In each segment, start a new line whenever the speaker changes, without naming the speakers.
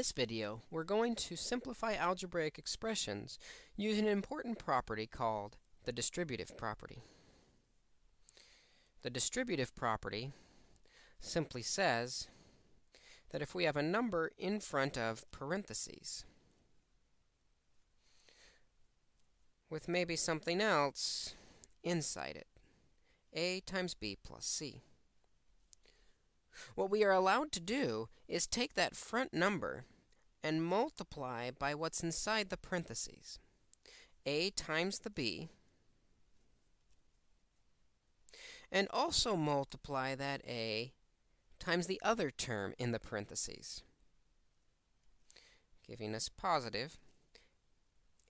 this video, we're going to simplify algebraic expressions using an important property called the distributive property. The distributive property simply says that if we have a number in front of parentheses with maybe something else inside it, a times b plus c. What we are allowed to do is take that front number and multiply by what's inside the parentheses, a times the b, and also multiply that a times the other term in the parentheses, giving us positive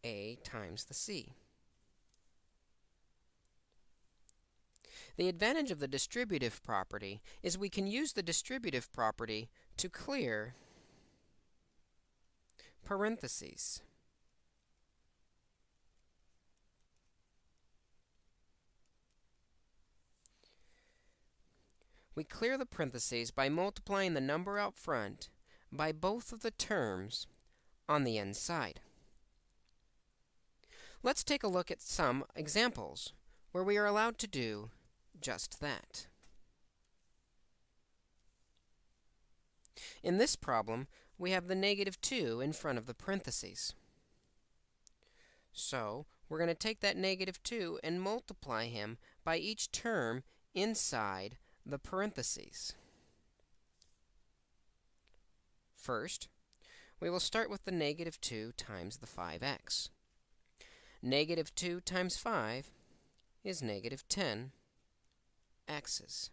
a times the c. The advantage of the distributive property is we can use the distributive property to clear parentheses. We clear the parentheses by multiplying the number out front by both of the terms on the inside. Let's take a look at some examples where we are allowed to do just that. In this problem, we have the negative 2 in front of the parentheses. So, we're going to take that negative 2 and multiply him by each term inside the parentheses. First, we will start with the negative 2 times the 5x. Negative 2 times 5 is negative 10 x's.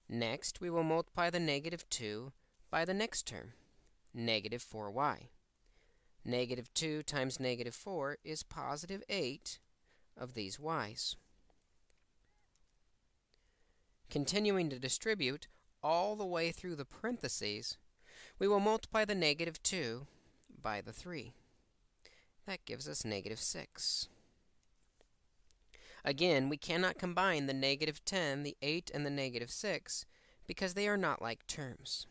Next, we will multiply the negative 2 by the next term, negative 4y. Negative 2 times negative 4 is positive 8 of these y's. Continuing to distribute all the way through the parentheses, we will multiply the negative 2 by the 3. That gives us negative 6. Again, we cannot combine the negative 10, the 8, and the negative 6 because they are not like terms.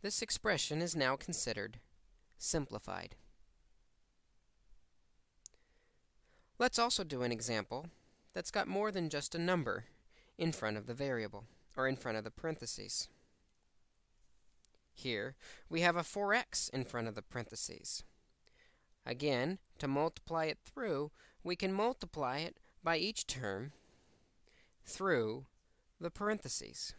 This expression is now considered simplified. Let's also do an example that's got more than just a number in front of the variable, or in front of the parentheses. Here, we have a 4x in front of the parentheses. Again, to multiply it through, we can multiply it by each term through the parentheses.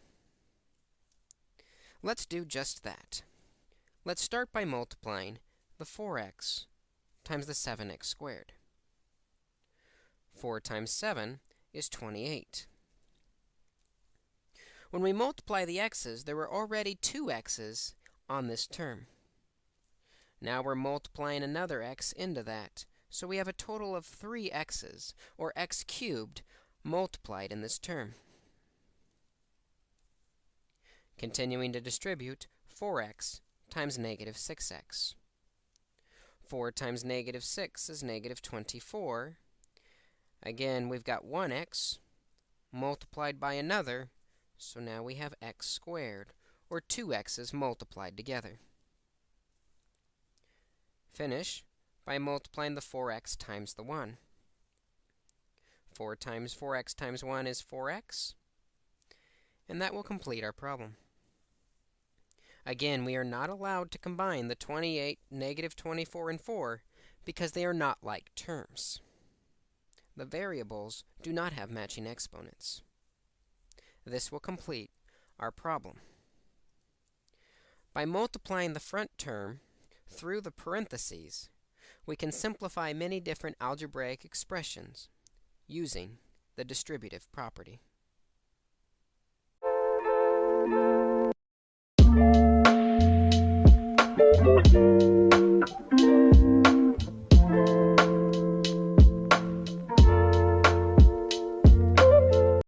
Let's do just that. Let's start by multiplying the 4x times the 7x squared. 4 times 7 is 28. When we multiply the x's, there were already 2 x's on this term. Now we're multiplying another x into that, so we have a total of 3 x's, or x cubed, multiplied in this term. Continuing to distribute, 4x times negative 6x. 4 times negative 6 is negative 24. Again, we've got 1x multiplied by another, so now we have x squared, or 2 x's multiplied together. Finish by multiplying the 4x times the 1. 4 times 4x times 1 is 4x, and that will complete our problem. Again, we are not allowed to combine the 28, negative 24, and 4 because they are not like terms. The variables do not have matching exponents. This will complete our problem. By multiplying the front term through the parentheses, we can simplify many different algebraic expressions using the distributive property.